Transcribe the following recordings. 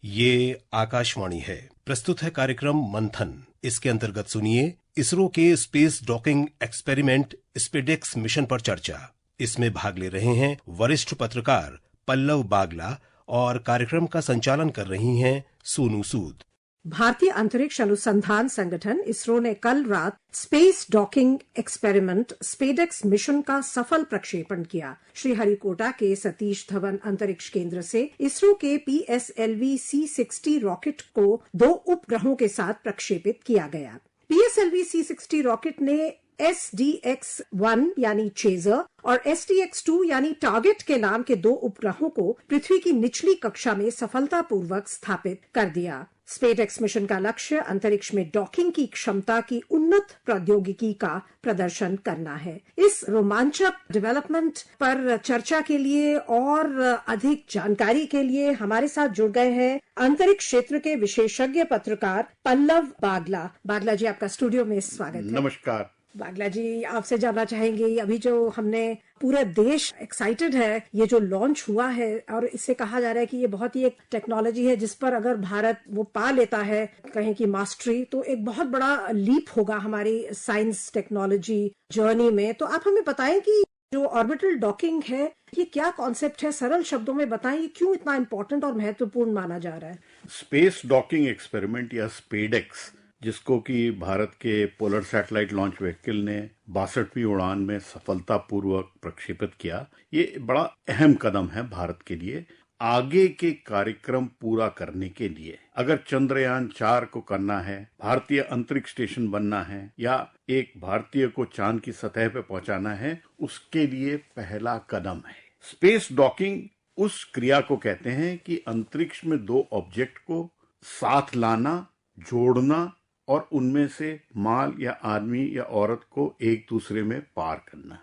ये आकाशवाणी है। प्रस्तुत है कार्यक्रम मंथन। इसके अंतर्गत सुनिए इसरो के space docking experiment SpaDeX mission पर चर्चा। इसमें भाग ले रहे हैं वरिष्ठ पत्रकार पल्लव बागला और कार्यक्रम का संचालन कर रही हैं सोनू सूद। भारतीय अंतरिक्ष अनुसंधान संगठन इसरो ने कल रात space docking experiment SpaDeX mission का सफल प्रक्षेपण किया। श्रीहरिकोटा के सतीश धवन अंतरिक्ष केंद्र से इसरो के PSLV C60 रॉकेट को 2 उपग्रहों के साथ प्रक्षेपित किया गया। PSLV C60 रॉकेट ने SDX-1 यानी चेजर और SDX-2 यानी टारगेट के नाम के 2 उपग्रहों को पृथ्वी की निचली कक्षा में सफलतापूर्वक स्थापित कर दिया। स्पेडेक्स मिशन का लक्ष्य अंतरिक्ष में डॉकिंग की क्षमता की उन्नत प्रौद्योगिकी का प्रदर्शन करना है। इस रोमांचक डेवलपमेंट पर चर्चा के लिए और अधिक जानकारी के लिए हमारे साथ जुड़ गए हैं अंतरिक्ष क्षेत्र के विशेषज्ञ पत्रकार पल्लव बागला। बागला जी, आपका स्टूडियो में स्वागत है। नमस्कार। बागला जी, आपसे जानना चाहेंगे, अभी जो हमने पूरा देश एक्साइटेड है, ये जो लॉन्च हुआ है और इससे कहा जा रहा है कि ये बहुत ही एक टेक्नोलॉजी है जिस पर अगर भारत वो पा लेता है कहें कि मास्टरी, तो एक बहुत बड़ा लीप होगा हमारी साइंस टेक्नोलॉजी जर्नी में। तो आप हमें बताएं कि जो ऑर्बिटल डॉकिंग है ये क्या कॉन्सेप्ट है, सरल शब्दों में बताएं, ये क्यों इतना इम्पोर्टेंट और महत्वपूर्ण माना जा रहा है। स्पेस डॉकिंग एक्सपेरिमेंट या स्पेडेक्स, जिसको कि भारत के पोलर सैटेलाइट लॉन्च व्हीकल ने 62वीं उड़ान में सफलतापूर्वक प्रक्षेपित किया, ये बड़ा अहम कदम है भारत के लिए। आगे के कार्यक्रम पूरा करने के लिए अगर चंद्रयान 4 को करना है, भारतीय अंतरिक्ष स्टेशन बनना है या एक भारतीय को चांद की सतह पे पहुंचाना है, उसके लिए पहला कदम है। स्पेस डॉकिंग उस क्रिया को कहते हैं कि अंतरिक्ष में 2 ऑब्जेक्ट को साथ लाना, जोड़ना और उनमें से माल या आदमी या औरत को एक दूसरे में पार करना।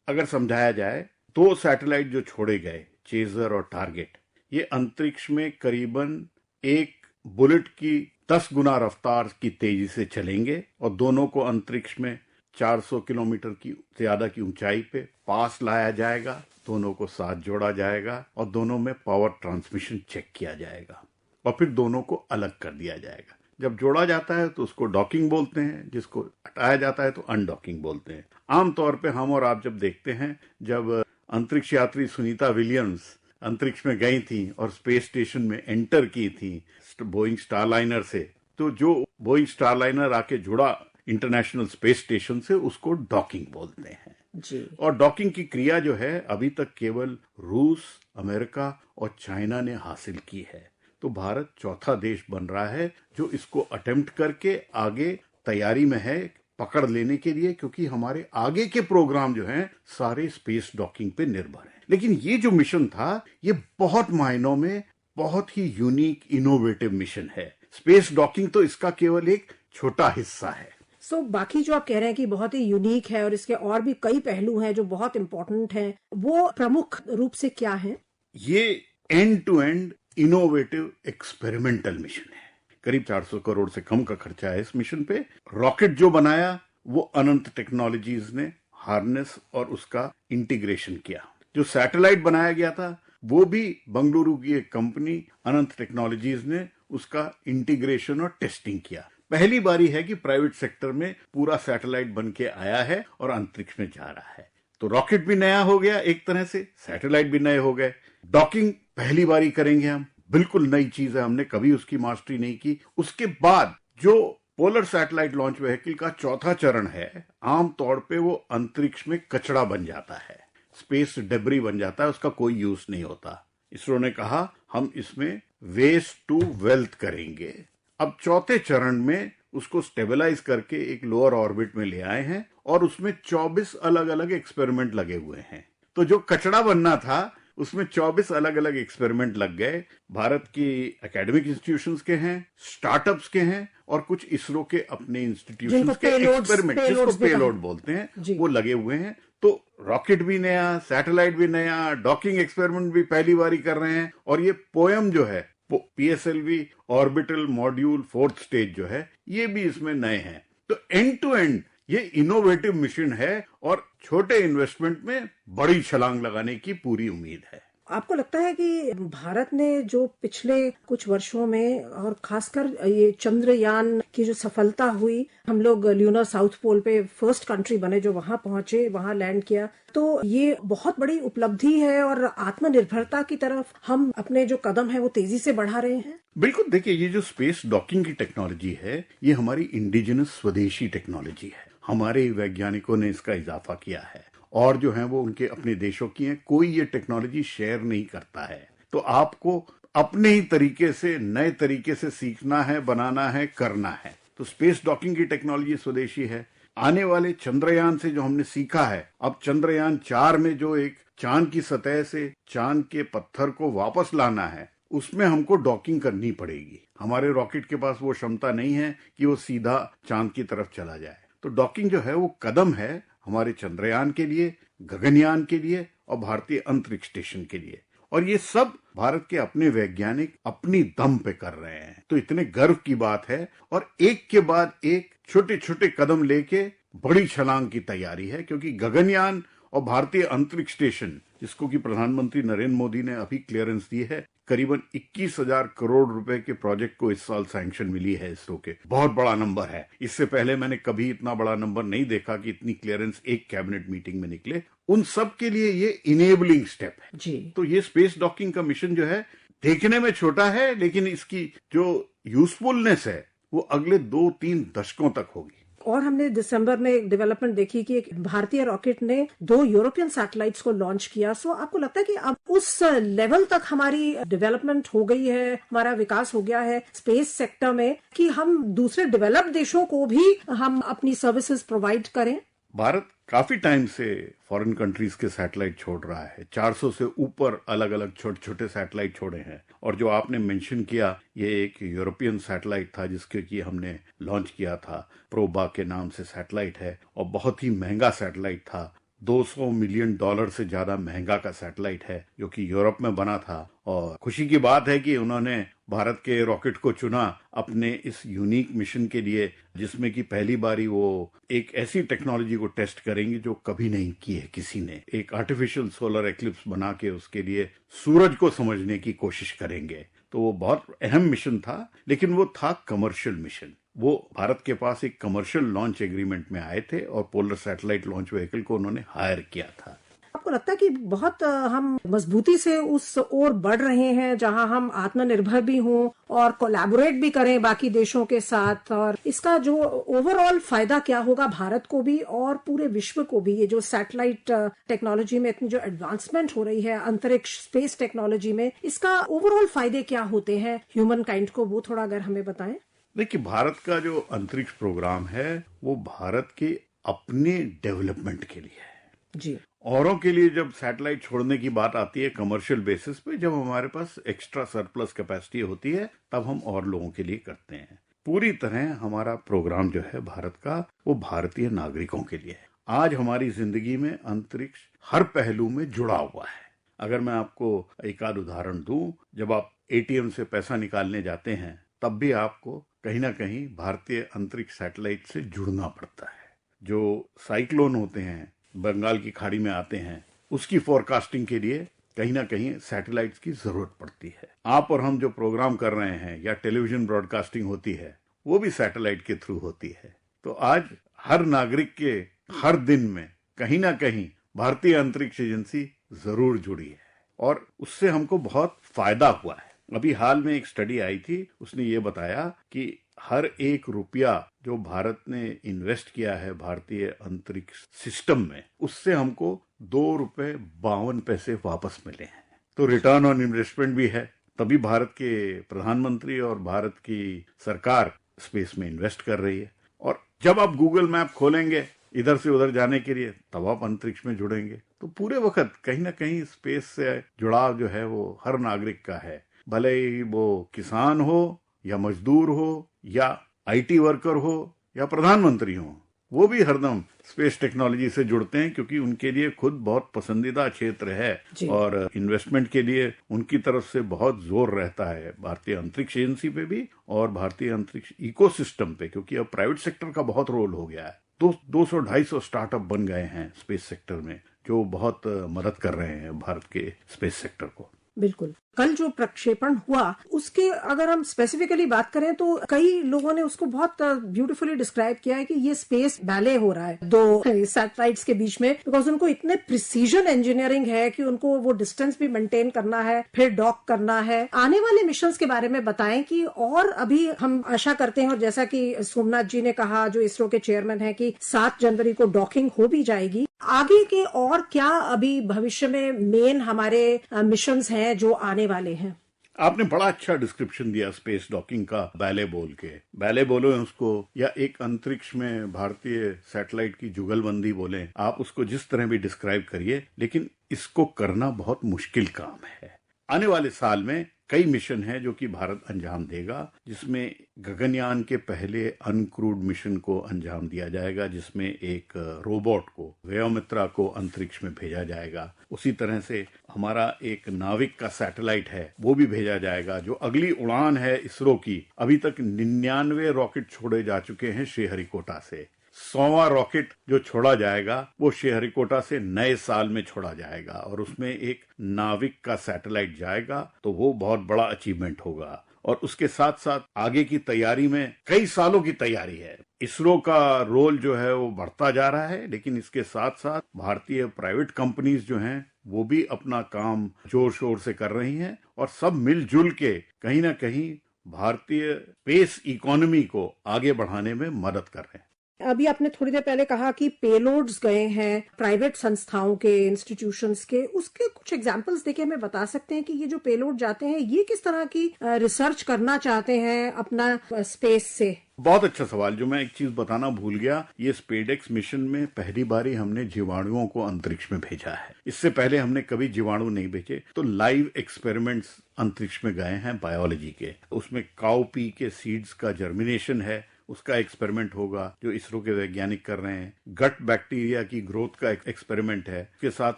अगर समझाया जाए, 2 सैटेलाइट जो छोड़े गए, चेजर और टारगेट, ये अंतरिक्ष में करीबन एक बुलेट की 10 गुना रफ्तार की तेजी से चलेंगे और दोनों को अंतरिक्ष में 400 किलोमीटर की ज्यादा की ऊंचाई पे पास लाया जाएगा, दोनों को साथ जोड़ा जाएगा और दोनों में पावर ट्रांसमिशन चेक किया जाएगा और फिर दोनों को अलग कर दिया जाएगा। जब जोड़ा जाता है तो उसको डॉकिंग बोलते हैं, जिसको हटाया जाता है तो अनडॉकिंग बोलते हैं। आमतौर पे हम और आप जब देखते हैं, जब अंतरिक्ष यात्री सुनीता विलियम्स अंतरिक्ष में गई थी और स्पेस स्टेशन में एंटर की थी बोइंग स्टारलाइनर से, तो जो बोइंग स्टारलाइनर आके जुड़ा इंटरनेशनल स्पेस स्टेशन से, उसको डॉकिंग बोलते हैं जी। और डॉकिंग की क्रिया जो है अभी तक केवल रूस, अमेरिका और चाइना ने हासिल की है। तो भारत चौथा देश बन रहा है जो इसको अटेम्प्ट करके आगे तैयारी में है पकड़ लेने के लिए, क्योंकि हमारे आगे के प्रोग्राम जो हैं सारे स्पेस डॉकिंग पे निर्भर हैं। लेकिन ये जो मिशन था, ये बहुत मायनों में बहुत ही यूनिक इनोवेटिव मिशन है। स्पेस डॉकिंग तो इसका केवल एक छोटा हिस्सा है। बाकी जो आप कह रहे हैं कि बहुत ही यूनिक है और इसके और भी कई पहलू हैं जो बहुत इंपॉर्टेंट हैं, वो प्रमुख रूप से क्या है? ये end to end innovative experimental mission है। करीब 400 करोड़ से कम का खर्चा है इस मिशन पे। रॉकेट जो बनाया वो अनंत टेक्नोलॉजीज ने हार्नेस और उसका इंटीग्रेशन किया। जो सैटेलाइट बनाया गया था वो भी बंगलुरु की एक कंपनी अनंत टेक्नोलॉजीज ने उसका इंटीग्रेशन और टेस्टिंग किया। पहली बारी है कि प्राइवेट सेक्टर में पूरा सैटेलाइट बन के आया है और अंतरिक्ष में जा रहा है। तो रॉकेट भी नया हो गया एक तरह से, सैटेलाइट भी नए हो गए। डॉकिंग पहली बारी करेंगे हम, बिल्कुल नई चीज है, हमने कभी उसकी मास्टरी नहीं की। उसके बाद जो पोलर सैटेलाइट लॉन्च व्हीकल का चौथा चरण है, आमतौर पे वो अंतरिक्ष में कचरा बन जाता है, स्पेस डेब्री बन जाता है, उसका कोई यूज नहीं होता। इसरो ने कहा हम इसमें वेस्ट टू वेल्थ करेंगे। अब चौथे चरण में उसको स्टेबलाइज करके एक लोअर ऑर्बिट में ले आए हैं और उसमें 24 अलग अलग एक्सपेरिमेंट लगे हुए हैं। तो जो कचरा बनना था उसमें 24 अलग अलग एक्सपेरिमेंट लग गए। भारत की एकेडमिक इंस्टीट्यूशंस के हैं, स्टार्टअप्स के हैं और कुछ इसरो के अपने इंस्टीट्यूशंस के एक्सपेरिमेंट, जिसको पेलोड बोलते हैं, वो लगे हुए हैं। तो रॉकेट भी नया, सैटेलाइट भी नया, डॉकिंग एक्सपेरिमेंट भी पहली बारी कर रहे हैं और ये पोएम जो है PSLV orbital module 4th stage जो है, ये भी इसमें नए हैं। तो एंड टू एंड ये इनोवेटिव मिशन है और छोटे इन्वेस्टमेंट में बड़ी छलांग लगाने की पूरी उम्मीद है। आपको लगता है कि भारत ने जो पिछले कुछ वर्षों में और खासकर ये चंद्रयान की जो सफलता हुई, हम लोग ल्यूनर साउथ पोल पे फर्स्ट कंट्री बने जो वहां पहुंचे, वहां लैंड किया, तो ये बहुत बड़ी उपलब्धि है और आत्मनिर्भरता की तरफ हम अपने जो कदम है वो तेजी से बढ़ा रहे हैं। बिल्कुल, देखिए ये जो स्पेस डॉकिंग की टेक्नोलॉजी है ये हमारी इंडिजिनस स्वदेशी टेक्नोलॉजी है। हमारे वैज्ञानिकों ने इसका इजाफा किया है और जो है वो उनके अपने देशों की है। कोई ये टेक्नोलॉजी शेयर नहीं करता है, तो आपको अपने ही तरीके से नए तरीके से सीखना है, बनाना है, करना है। तो स्पेस डॉकिंग की टेक्नोलॉजी स्वदेशी है। आने वाले चंद्रयान से जो हमने सीखा है, अब चंद्रयान 4 में जो एक चांद की सतह से चांद के पत्थर को वापस लाना है, उसमें हमको डॉकिंग करनी पड़ेगी। हमारे रॉकेट के पास वो क्षमता नहीं है कि वो सीधा चांद की तरफ चला जाए। तो डॉकिंग जो है वो कदम है हमारे चंद्रयान के लिए, गगनयान के लिए और भारतीय अंतरिक्ष स्टेशन के लिए। और ये सब भारत के अपने वैज्ञानिक अपनी दम पे कर रहे हैं, तो इतने गर्व की बात है। और एक के बाद एक छोटे छोटे कदम लेके बड़ी छलांग की तैयारी है, क्योंकि गगनयान और भारतीय अंतरिक्ष स्टेशन, जिसको कि प्रधानमंत्री नरेंद्र मोदी ने अभी क्लियरेंस दी है, करीबन 21,000 करोड़ रुपए के प्रोजेक्ट को इस साल सैंक्शन मिली है इसरो के। बहुत बड़ा नंबर है। इससे पहले मैंने कभी इतना बड़ा नंबर नहीं देखा कि इतनी क्लियरेंस एक कैबिनेट मीटिंग में निकले। उन सब के लिए ये इनेबलिंग स्टेप है जी। तो ये स्पेस डॉकिंग का मिशन जो है देखने में छोटा है, लेकिन इसकी जो यूजफुलनेस है वो अगले 2-3 दशकों तक होगी। और हमने दिसंबर में एक डेवलपमेंट देखी कि एक भारतीय रॉकेट ने 2 यूरोपियन सैटेलाइट्स को लॉन्च किया। सो आपको लगता है कि अब उस लेवल तक हमारी डेवलपमेंट हो गई है, हमारा विकास हो गया है स्पेस सेक्टर में, कि हम दूसरे डेवलप्ड देशों को भी हम अपनी सर्विसेज प्रोवाइड करें? भारत काफी टाइम से फॉरेन कंट्रीज के सैटेलाइट छोड़ रहा है। 400 से ऊपर अलग अलग छोटे छोटे सैटेलाइट छोड़े हैं। और जो आपने मेंशन किया, ये एक यूरोपियन सैटेलाइट था जिसके कि हमने लॉन्च किया था। प्रोबा के नाम से सैटेलाइट है और बहुत ही महंगा सैटेलाइट था। $200 मिलियन से ज्यादा महंगा का सैटेलाइट है, जो कि यूरोप में बना था। और खुशी की बात है कि उन्होंने भारत के रॉकेट को चुना अपने इस यूनिक मिशन के लिए, जिसमें कि पहली बारी वो एक ऐसी टेक्नोलॉजी को टेस्ट करेंगे जो कभी नहीं की है किसी ने। एक आर्टिफिशियल सोलर एक्लिप्स बना के उसके लिए सूरज को समझने की कोशिश करेंगे। तो वो बहुत अहम मिशन था, लेकिन वो था कमर्शियल मिशन। वो भारत के पास एक कमर्शियल लॉन्च एग्रीमेंट में आए थे और पोलर सैटेलाइट लॉन्च व्हीकल को उन्होंने हायर किया था। आपको लगता है कि बहुत हम मजबूती से उस ओर बढ़ रहे हैं जहां हम आत्मनिर्भर भी हों और कोलैबोरेट भी करें बाकी देशों के साथ, और इसका जो ओवरऑल फायदा क्या होगा भारत को भी और पूरे विश्व को भी? ये जो सैटेलाइट टेक्नोलॉजी में इतनी जो एडवांसमेंट हो रही है अंतरिक्ष स्पेस टेक्नोलॉजी में, इसका ओवरऑल फायदे क्या होते हैं ह्यूमन काइंड को, वो थोड़ा अगर हमें बताएं। देखिए, भारत का जो अंतरिक्ष प्रोग्राम है वो भारत के अपने डेवलपमेंट के लिए है जी। औरों के लिए जब सैटेलाइट छोड़ने की बात आती है कमर्शियल बेसिस पे, जब हमारे पास एक्स्ट्रा सरप्लस कैपेसिटी होती है, तब हम और लोगों के लिए करते हैं। पूरी तरह हमारा प्रोग्राम जो है भारत का, वो भारतीय नागरिकों के लिए है। आज हमारी जिंदगी में अंतरिक्ष हर पहलू में जुड़ा हुआ है। अगर मैं आपको एक आध उदाहरण दूं, जब आप एटीएम से पैसा निकालने जाते हैं, तब भी आपको कहीं ना कहीं भारतीय अंतरिक्ष सैटेलाइट से जुड़ना पड़ता है। जो साइक्लोन होते हैं, बंगाल की खाड़ी में आते हैं, उसकी फोरकास्टिंग के लिए कहीं ना कहीं सैटेलाइट्स की जरूरत पड़ती है। आप और हम जो प्रोग्राम कर रहे हैं या टेलीविजन ब्रॉडकास्टिंग होती है, वो भी सैटेलाइट के थ्रू होती है। तो आज हर नागरिक के हर दिन में कहीं ना कहीं भारतीय अंतरिक्ष एजेंसी जरूर जुड़ी है और उससे हमको बहुत फायदा हुआ है। अभी हाल में एक स्टडी आई थी, उसने ये बताया कि हर एक रुपया जो भारत ने इन्वेस्ट किया है भारतीय अंतरिक्ष सिस्टम में, उससे हमको $2.52 वापस मिले हैं। तो रिटर्न ऑन इन्वेस्टमेंट भी है। तभी भारत के प्रधानमंत्री और भारत की सरकार स्पेस में इन्वेस्ट कर रही है। और जब आप गूगल मैप खोलेंगे इधर से उधर जाने के लिए, तब आप अंतरिक्ष में जुड़ेंगे। तो पूरे वक्त कहीं ना कहीं स्पेस से जुड़ाव जो है वो हर नागरिक का है, भले ही वो किसान हो या मजदूर हो या आईटी वर्कर हो या प्रधानमंत्री हो, वो भी हरदम स्पेस टेक्नोलॉजी से जुड़ते हैं, क्योंकि उनके लिए खुद बहुत पसंदीदा क्षेत्र है और इन्वेस्टमेंट के लिए उनकी तरफ से बहुत जोर रहता है भारतीय अंतरिक्ष एजेंसी पे भी और भारतीय अंतरिक्ष इकोसिस्टम पे, क्योंकि अब प्राइवेट सेक्टर का बहुत रोल हो गया है। 200-250 स्टार्टअप बन गए हैं स्पेस सेक्टर में, जो बहुत मदद कर रहे हैं भारत के स्पेस सेक्टर को। बिल्कुल। कल जो प्रक्षेपण हुआ उसके अगर हम स्पेसिफिकली बात करें तो कई लोगों ने उसको बहुत ब्यूटीफुली डिस्क्राइब किया है कि ये स्पेस बैले हो रहा है दो सैटेलाइट्स के बीच में, बिकॉज उनको इतने प्रिसीजन इंजीनियरिंग है कि उनको वो डिस्टेंस भी मेंटेन करना है, फिर डॉक करना है। आने वाले मिशंस के बारे में बताएं कि और अभी हम आशा करते हैं, और जैसा कि सोमनाथ जी ने कहा जो इसरो के चेयरमैन है, कि 7 जनवरी को डॉकिंग हो भी जाएगी। आगे के और क्या अभी भविष्य में मेन हमारे मिशंस हैं जो आने वाले हैं? आपने बड़ा अच्छा डिस्क्रिप्शन दिया स्पेस डॉकिंग का, बैले बोल के। बैले बोलो उसको, या एक अंतरिक्ष में भारतीय सैटेलाइट की जुगलबंदी बोले, आप उसको जिस तरह भी डिस्क्राइब करिए, लेकिन इसको करना बहुत मुश्किल काम है। आने वाले साल में कई मिशन हैं जो कि भारत अंजाम देगा, जिसमें गगनयान के पहले अनक्रूड मिशन को अंजाम दिया जाएगा, जिसमें एक रोबोट को, व्योमित्रा को अंतरिक्ष में भेजा जाएगा। उसी तरह से हमारा एक नाविक का सैटेलाइट है, वो भी भेजा जाएगा। जो अगली उड़ान है इसरो की, अभी तक 99 रॉकेट छोड़े जा चुके हैं श्रीहरिकोटा से। 100वां रॉकेट जो छोड़ा जाएगा वो श्रीहरिकोटा से नए साल में छोड़ा जाएगा, और उसमें एक नाविक का सैटेलाइट जाएगा, तो वो बहुत बड़ा अचीवमेंट होगा। और उसके साथ साथ आगे की तैयारी में कई सालों की तैयारी है। इसरो का रोल जो है वो बढ़ता जा रहा है, लेकिन इसके साथ साथ भारतीय प्राइवेट कंपनीज जो हैं वो भी अपना काम जोर शोर से कर रही हैं, और सब मिलजुल के कहीं ना कहीं भारतीय स्पेस इकोनॉमी को आगे बढ़ाने में मदद कर रहे हैं। अभी आपने थोड़ी देर पहले कहा कि पेलोड्स गए हैं प्राइवेट संस्थाओं के, इंस्टीट्यूशंस के, उसके कुछ एग्जांपल्स देके हमें बता सकते हैं कि ये जो पेलोड जाते हैं ये किस तरह की रिसर्च करना चाहते हैं अपना स्पेस से? बहुत अच्छा सवाल। जो मैं एक चीज बताना भूल गया, ये स्पेडेक्स मिशन में पहली बारी हमने जीवाणुओं को अंतरिक्ष में भेजा है। इससे पहले हमने कभी जीवाणु नहीं भेजे। तो लाइव एक्सपेरिमेंट्स अंतरिक्ष में गए हैं बायोलॉजी के। उसमें काउपी के सीड्स का जर्मिनेशन है, उसका एक्सपेरिमेंट होगा जो इसरो के वैज्ञानिक कर रहे हैं। गट बैक्टीरिया की ग्रोथ का एक्सपेरिमेंट है। उसके साथ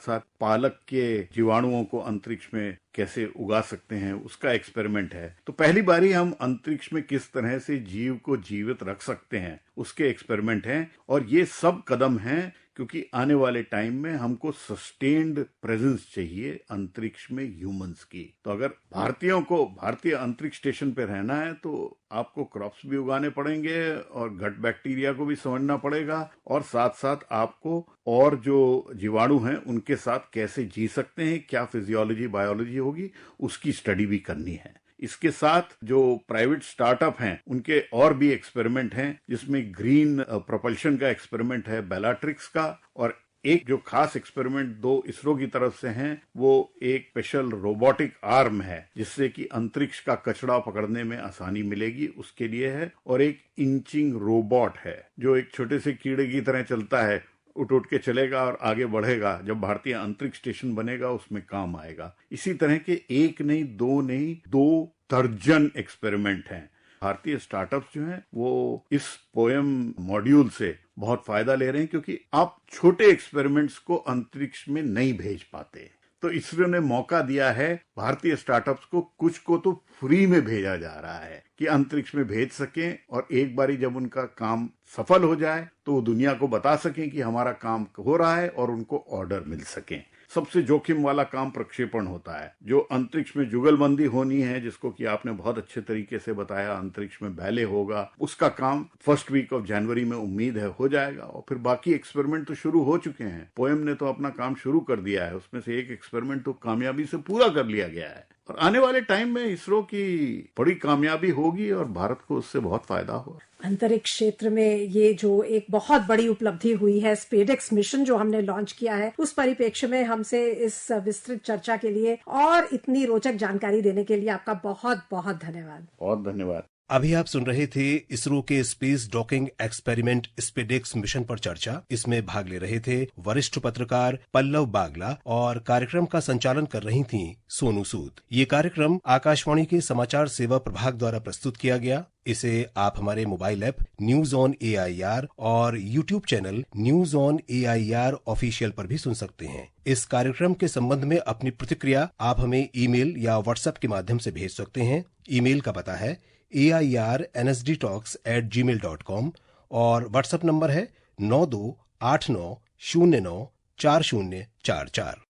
साथ पालक के जीवाणुओं को अंतरिक्ष में कैसे उगा सकते हैं, उसका एक्सपेरिमेंट है। तो पहली बारी हम अंतरिक्ष में किस तरह से जीव को जीवित रख सकते हैं, उसके एक्सपेरिमेंट हैं। और ये सब कदम हैं क्योंकि आने वाले टाइम में हमको सस्टेन्ड प्रेजेंस चाहिए अंतरिक्ष में ह्यूमंस की। तो अगर भारतीयों को भारतीय अंतरिक्ष स्टेशन पे रहना है तो आपको क्रॉप्स भी उगाने पड़ेंगे और गट बैक्टीरिया को भी समझना पड़ेगा, और साथ साथ आपको और जो जीवाणु हैं उनके साथ कैसे जी सकते हैं, क्या फिजियोलॉजी बायोलॉजी होगी, उसकी स्टडी भी करनी है। इसके साथ जो प्राइवेट स्टार्टअप हैं उनके और भी एक्सपेरिमेंट हैं, जिसमें ग्रीन प्रोपल्शन का एक्सपेरिमेंट है बेलाट्रिक्स का, और एक जो खास एक्सपेरिमेंट 2 इसरो की तरफ से हैं वो एक स्पेशल रोबोटिक आर्म है, जिससे कि अंतरिक्ष का कचरा पकड़ने में आसानी मिलेगी, उसके लिए है। और एक इंचिंग रोबोट है जो एक छोटे से कीड़े की तरह चलता है, उठ के चलेगा और आगे बढ़ेगा। जब भारतीय अंतरिक्ष स्टेशन बनेगा उसमें काम आएगा। इसी तरह के 1 नहीं 2 नहीं 2 दर्जन एक्सपेरिमेंट हैं। भारतीय स्टार्टअप्स जो हैं वो इस पोएम मॉड्यूल से बहुत फायदा ले रहे हैं, क्योंकि आप छोटे एक्सपेरिमेंट्स को अंतरिक्ष में नहीं भेज पाते। तो इसरो ने मौका दिया है भारतीय स्टार्टअप्स को, कुछ को तो फ्री में भेजा जा रहा है कि अंतरिक्ष में भेज सकें, और एक बारी जब उनका काम सफल हो जाए तो वो दुनिया को बता सकें कि हमारा काम हो रहा है और उनको ऑर्डर मिल सकें। सबसे जोखिम वाला काम प्रक्षेपण होता है। जो अंतरिक्ष में जुगलबंदी होनी है, जिसको कि आपने बहुत अच्छे तरीके से बताया, अंतरिक्ष में बैले होगा, उसका काम फर्स्ट वीक ऑफ जनवरी में उम्मीद है हो जाएगा। और फिर बाकी एक्सपेरिमेंट तो शुरू हो चुके हैं। पोएम ने तो अपना काम शुरू कर दिया है, उसमें से एक एक्सपेरिमेंट तो कामयाबी से पूरा कर लिया गया है। और आने वाले टाइम में इसरो की बड़ी कामयाबी होगी और भारत को उससे बहुत फायदा होगा। अंतरिक्ष क्षेत्र में ये जो एक बहुत बड़ी उपलब्धि हुई है, स्पेडेक्स मिशन जो हमने लॉन्च किया है, उस परिप्रेक्ष्य में हमसे इस विस्तृत चर्चा के लिए और इतनी रोचक जानकारी देने के लिए आपका बहुत बहुत धन्यवाद। बहुत धन्यवाद। अभी आप सुन रहे थे इसरो के space docking experiment SpaDeX mission पर चर्चा। इसमें भाग ले रहे थे वरिष्ठ पत्रकार पल्लव बागला, और कार्यक्रम का संचालन कर रही थीं सोनू सूद। ये कार्यक्रम आकाशवाणी के समाचार सेवा प्रभाग द्वारा प्रस्तुत किया गया। इसे आप हमारे mobile app news on AIR और YouTube channel news on AIR official पर भी सुन सकते हैं। इस कार्यक्रम के संबंध में अपनी प्रतिक्रिया आप हमें ईमेल या व्हाट्सएप के माध्यम से भेज सकते हैं। ईमेल का पता है airnsdtalks@gmail.com और व्हाट्सएप नंबर है 928909 4044।